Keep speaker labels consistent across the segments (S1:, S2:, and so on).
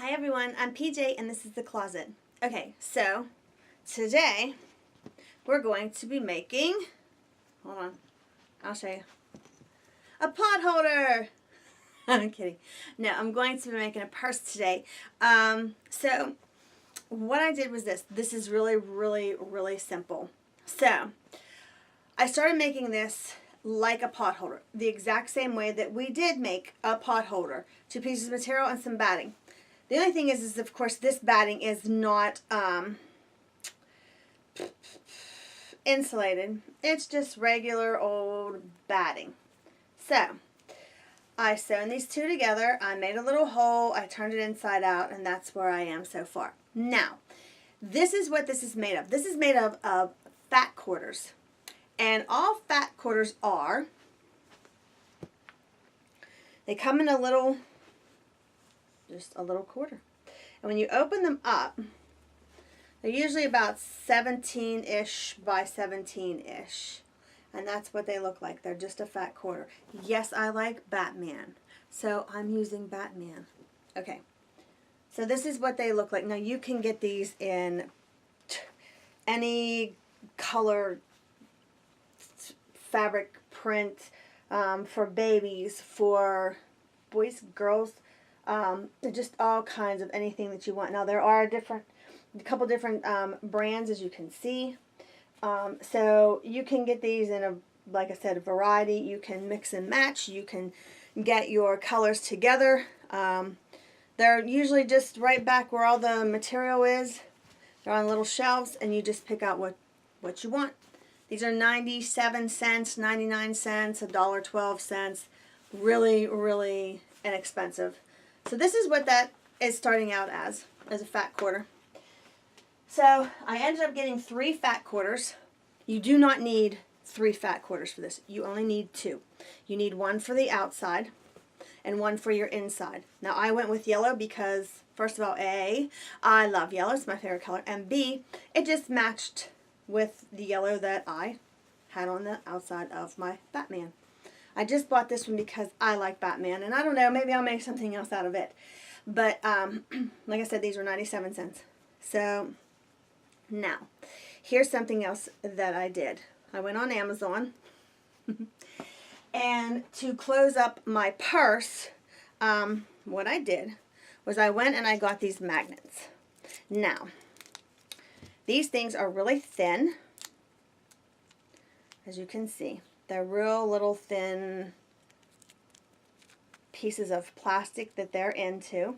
S1: Hi everyone, I'm PJ and this is The Closet. Okay, so today we're going to be making, hold on, I'll show you, a pot holder. I'm kidding. No, I'm going to be making a purse today. So what I did was this. This is really simple. So I started making this like a pot holder, the exact same way that we did make a pot holder. 2 pieces of material and some batting. The only thing is of course this batting is not insulated. It's just regular old batting. So I sewn these two together. I made a little hole. I turned it inside out, and that's where I am so far. Now, this is what this is made of. This is made of fat quarters. And all fat quarters are, they come in a little, just a little quarter. And when you open them up, they're usually about 17-ish by 17-ish. And that's what they look like. They're just a fat quarter. Yes, I like Batman. So I'm using Batman. Okay. So this is what they look like. Now you can get these in any color, fabric, print, for babies, for boys, girls, just all kinds of anything that you want. Now there are a couple different brands, as you can see. So you can get these in like I said, a variety. You can mix and match. You can get your colors together. They're usually just right back where all the material is. They're on little shelves, and you just pick out what you want. These are 97 cents, 99 cents, $1.12. Really inexpensive. So this is what that is starting out as a fat quarter. So I ended up getting 3 fat quarters. You do not need 3 fat quarters for this. You only need 2. You need one for the outside and one for your inside. Now I went with yellow because, first of all, A, I love yellow. It's my favorite color. And B, it just matched with the yellow that I had on the outside of my Batman. I just bought this one because I like Batman, and I don't know, maybe I'll make something else out of it. But like I said, these were 97 cents. So now, here's something else that I did. I went on Amazon, and to close up my purse, what I did was I went and I got these magnets. Now, these things are really thin, as you can see. They're real little thin pieces of plastic that they're into.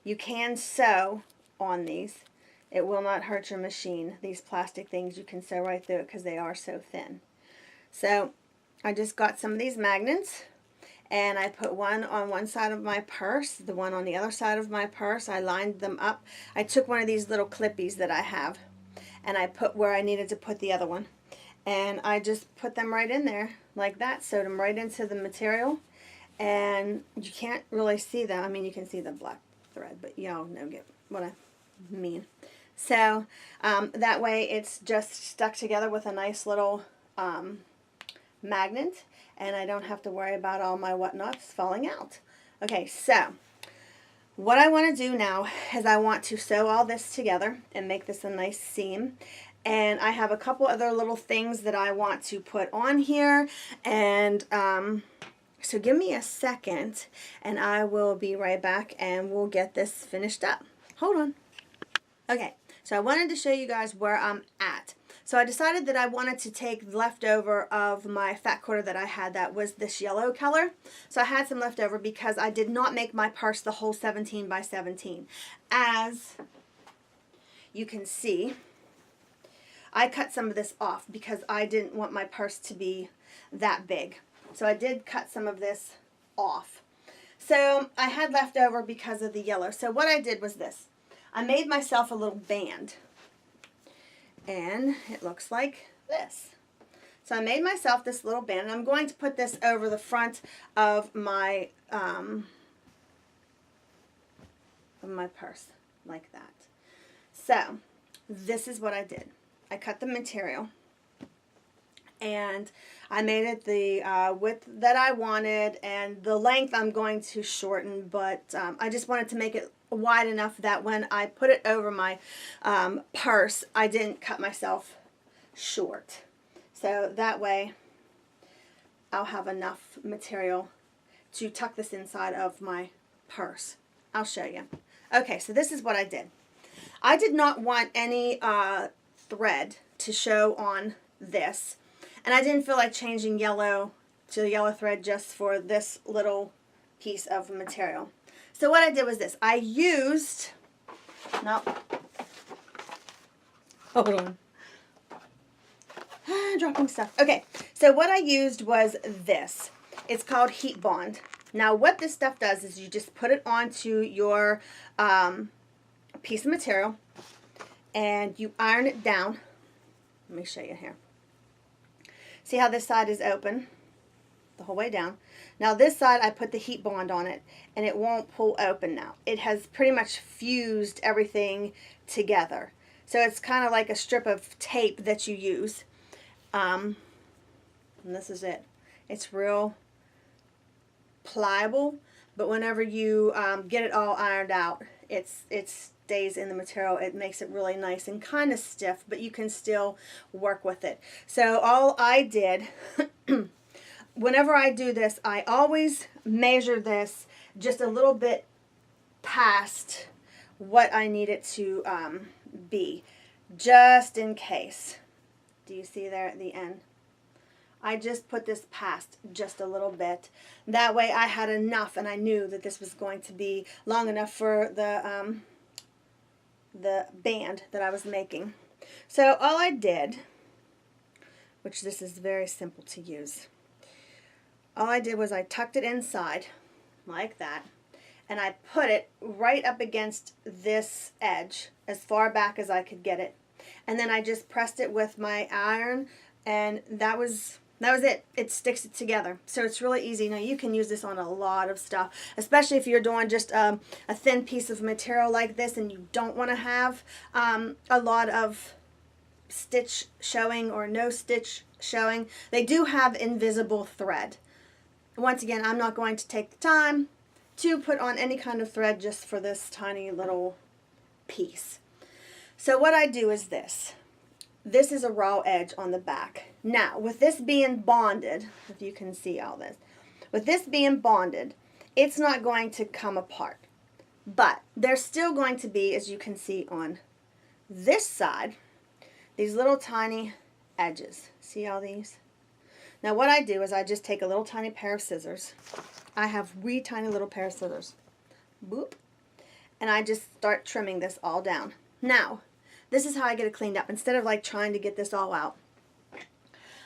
S1: You can sew on these. It will not hurt your machine. These plastic things, you can sew right through it because they are so thin. So I just got some of these magnets, and I put one on one side of my purse, the one on the other side of my purse. I lined them up. I took one of these little clippies that I have, and I put where I needed to put the other one. And I just put them right in there like that, sewed them right into the material. And you can't really see them. I mean, you can see the black thread, but y'all know get what I mean. So that way it's just stuck together with a nice little magnet, and I don't have to worry about all my whatnots falling out. Okay, so what I want to do now is I want to sew all this together and make this a nice seam. And I have a couple other little things that I want to put on here. And so give me a second, and I will be right back, and we'll get this finished up. Hold on. Okay, so I wanted to show you guys where I'm at. So I decided that I wanted to take leftover of my fat quarter that I had that was this yellow color. So I had some leftover because I did not make my purse the whole 17 by 17. As you can see, I cut some of this off because I didn't want my purse to be that big. So I did cut some of this off. So I had leftover because of the yellow. So what I did was this. I made myself a little band. And it looks like this. So I made myself this little band, and I'm going to put this over the front of my purse like that. So this is what I did. I cut the material, And I made it the width that I wanted, and the length I'm going to shorten, but I just wanted to make it wide enough that when I put it over my purse, I didn't cut myself short. So that way I'll have enough material to tuck this inside of my purse. I'll show you. Okay, so this is what I did. I did not want any thread to show on this, and I didn't feel like changing yellow to the yellow thread just for this little piece of material. So what I did was this. I used, nope, hold on, dropping stuff. Okay, so what I used was this. It's called Heat Bond. Now what this stuff does is you just put it onto your piece of material and you iron it down. Let me show you here. See how this side is open the whole way down? Now this side I put the Heat Bond on it and it won't pull open now. It has pretty much fused everything together. So it's kind of like a strip of tape that you use. And this is it. It's real pliable, but whenever you get it all ironed out, it stays in the material. It makes it really nice and kind of stiff, but you can still work with it. So all I did, whenever I do this, I always measure this just a little bit past what I need it to be, just in case. Do you see there at the end? I just put this past just a little bit. That way I had enough, and I knew that this was going to be long enough for the band that I was making. So all I did, which this is very simple to use, all I did was I tucked it inside like that, and I put it right up against this edge as far back as I could get it. And then I just pressed it with my iron, and that was it. It sticks it together. So it's really easy. Now you can use this on a lot of stuff, especially if you're doing just a thin piece of material like this and you don't want to have a lot of stitch showing or no stitch showing. They do have invisible thread. Once again, I'm not going to take the time to put on any kind of thread just for this tiny little piece. So what I do is this. This is a raw edge on the back. Now, with this being bonded, if you can see all this, with this being bonded, it's not going to come apart. But there's still going to be, as you can see on this side, these little tiny edges. See all these? Now what I do is I just take a little tiny pair of scissors. I have wee tiny little pair of scissors. Boop. And I just start trimming this all down. Now, this is how I get it cleaned up. Instead of like trying to get this all out,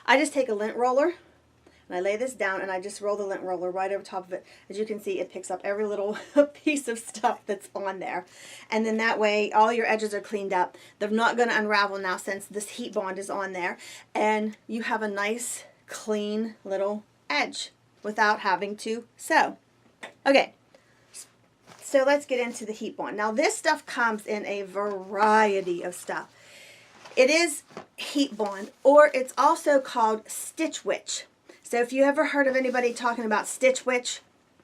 S1: I just take a lint roller and I lay this down and I just roll the lint roller right over top of it. As you can see, it picks up every little piece of stuff that's on there. And then that way all your edges are cleaned up. They're not going to unravel now since this Heat Bond is on there. And you have a nice, clean little edge without having to sew. Okay. So let's get into the Heat Bond. Now this stuff comes in a variety of stuff. It is Heat Bond, or it's also called Stitch Witch. So if you ever heard of anybody talking about Stitch Witch,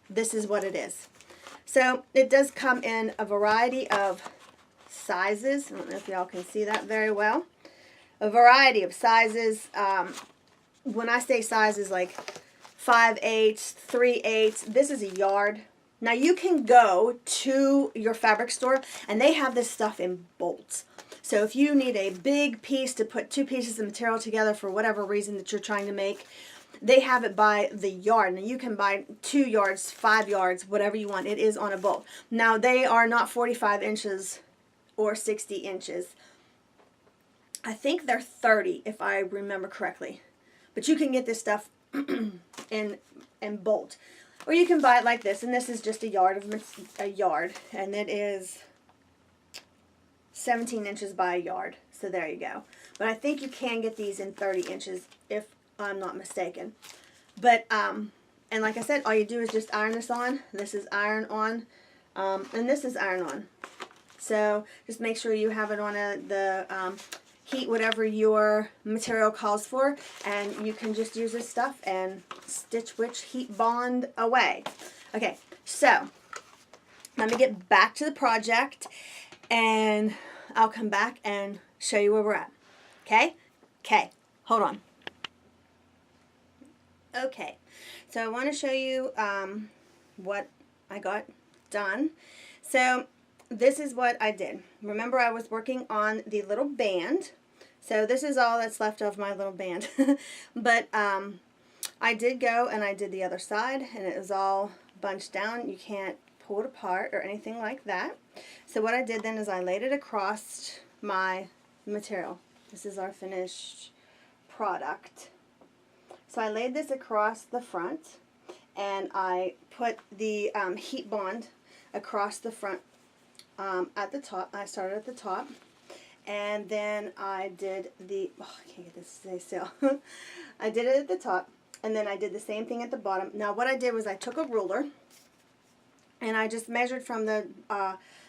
S1: this is what it is. So it does come in a variety of sizes. I don't know if y'all can see that very well. A variety of sizes. When I say sizes, like 5/8, 3/8, this is a yard. Now you can go to your fabric store and they have this stuff in bolts. So if you need a big piece to put two pieces of material together for whatever reason that you're trying to make, they have it by the yard. Now you can buy 2 yards, 5 yards, whatever you want. It is on a bolt. Now they are not 45 inches or 60 inches. I think they're 30 if I remember correctly. But you can get this stuff in bolt. Or you can buy it like this, and this is just a yard, and it is 17 inches by a yard. So there you go. But I think you can get these in 30 inches if I'm not mistaken. But, and like I said, all you do is just iron this on. This is iron on, and this is iron on. So just make sure you have it on heat whatever your material calls for, and you can just use this stuff and stitch, witch, heat bond away. Okay, so let me get back to the project, and I'll come back and show you where we're at. Okay? Okay, hold on. Okay, so I want to show you what I got done. So this is what I did. Remember, I was working on the little band. So this is all that's left of my little band. But I did go and I did the other side, and it was all bunched down. You can't pull it apart or anything like that. So what I did then is I laid it across my material. This is our finished product. So I laid this across the front, and I put the heat bond across the front at the top. I started at the top, and then I did the, oh, I can't get this to stay still. I did it at the top, and then I did the same thing at the bottom. Now what I did was I took a ruler, and I just measured from the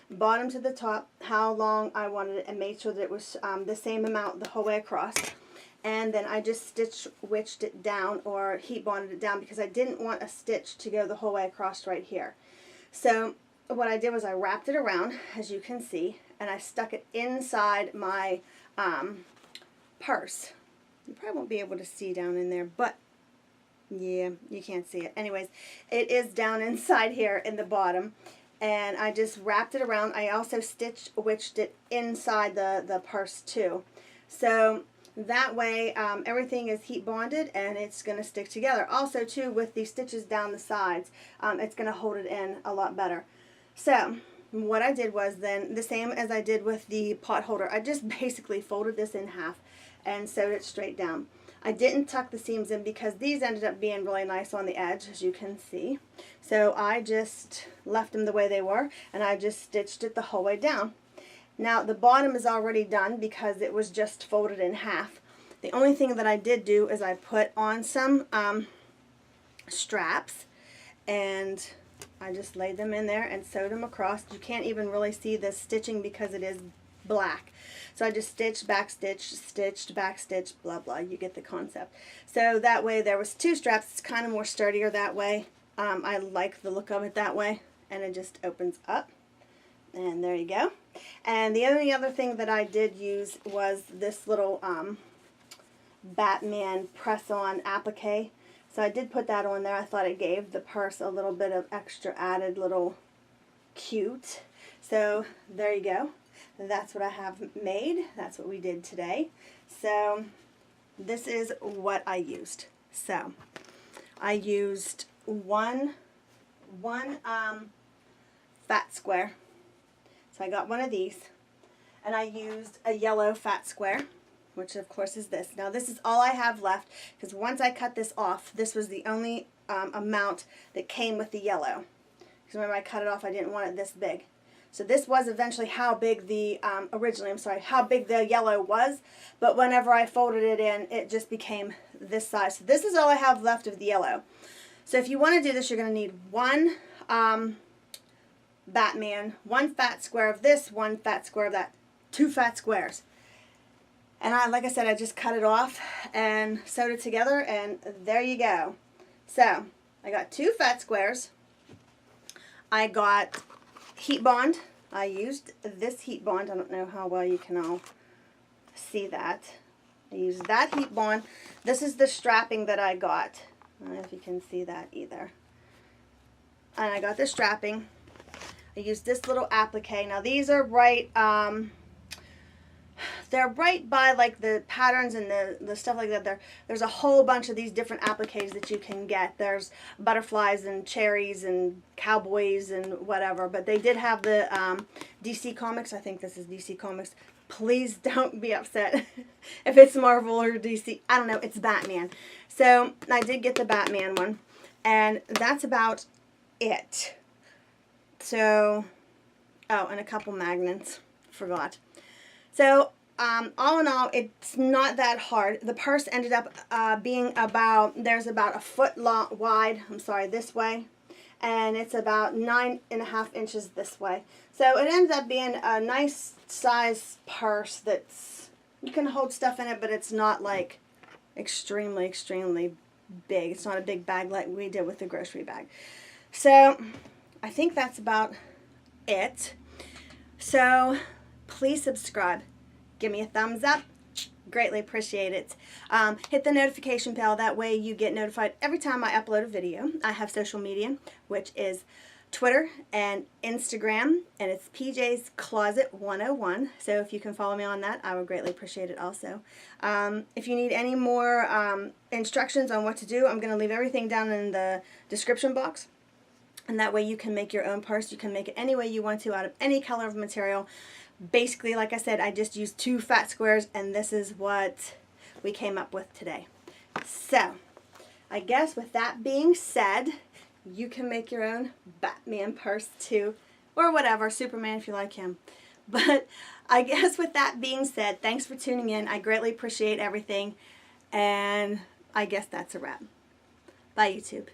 S1: bottom to the top how long I wanted it, and made sure that it was the same amount the whole way across. And then I just stitch witched it down, or heat bonded it down, because I didn't want a stitch to go the whole way across right here. So what I did was I wrapped it around, as you can see, and I stuck it inside my purse. You probably won't be able to see down in there, but yeah, you can't see it. Anyways, it is down inside here in the bottom, and I just wrapped it around. I also stitch witched it inside the purse too. So that way everything is heat bonded, and it's going to stick together. Also too, with the stitches down the sides, it's going to hold it in a lot better. So what I did was then the same as I did with the pot holder. I just basically folded this in half and sewed it straight down. I didn't tuck the seams in because these ended up being really nice on the edge, as you can see. So I just left them the way they were, and I just stitched it the whole way down. Now the bottom is already done because it was just folded in half. The only thing that I did do is I put on some straps, and I just laid them in there and sewed them across. You can't even really see the stitching because it is black. So I just stitched, back stitched, stitched, back stitched, blah blah. You get the concept. So that way there was two straps. It's kind of more sturdier that way. I like the look of it that way, and it just opens up. And there you go. And the only other thing that I did use was this little Batman press-on applique. So I did put that on there. I thought it gave the purse a little bit of extra added little cute. So there you go. That's what I have made. That's what we did today. So this is what I used. So I used one fat square. So I got one of these, and I used a yellow fat square, which of course is this. Now this is all I have left, because once I cut this off, this was the only amount that came with the yellow. Because remember, I cut it off, I didn't want it this big. So this was eventually how big the, how big the yellow was, but whenever I folded it in, it just became this size. So this is all I have left of the yellow. So if you want to do this, you're going to need one Batman, one fat square of this, one fat square of that, two fat squares. And like I said, I just cut it off and sewed it together, and there you go. So I got two fat squares. I got heat bond. I used this heat bond. I don't know how well you can all see that. I used that heat bond. This is the strapping that I got. I don't know if you can see that either. And I got the strapping. I used this little applique. Now these are right, they're right by like the patterns and the stuff like that. There's a whole bunch of these different appliques that you can get. There's butterflies and cherries and cowboys and whatever. But they did have the DC Comics. I think this is DC Comics. Please don't be upset if it's Marvel or DC. I don't know. It's Batman. So I did get the Batman one. And that's about it. So, oh, and a couple magnets. Forgot. So, all in all, it's not that hard. The purse ended up being about, there's about a foot long, wide, this way, and it's about 9.5 inches this way. So it ends up being a nice size purse that's You can hold stuff in it, but it's not like extremely, extremely big. It's not a big bag like we did with the grocery bag. So I think that's about it. So please subscribe. Give me a thumbs up. Greatly appreciate it. Hit the notification bell. That way you get notified every time I upload a video. I have social media, which is Twitter and Instagram, and it's PJ's Closet 101. So if you can follow me on that, I would greatly appreciate it also. If you need any more instructions on what to do, I'm going to leave everything down in the description box. And that way you can make your own purse. You can make it any way you want to out of any color of material. Basically, like I said, I just used 2 fat squares, and this is what we came up with today. So, I guess with that being said, you can make your own Batman purse too, or whatever, Superman if you like him. But I guess with that being said, thanks for tuning in. I greatly appreciate everything, and I guess that's a wrap. Bye, YouTube.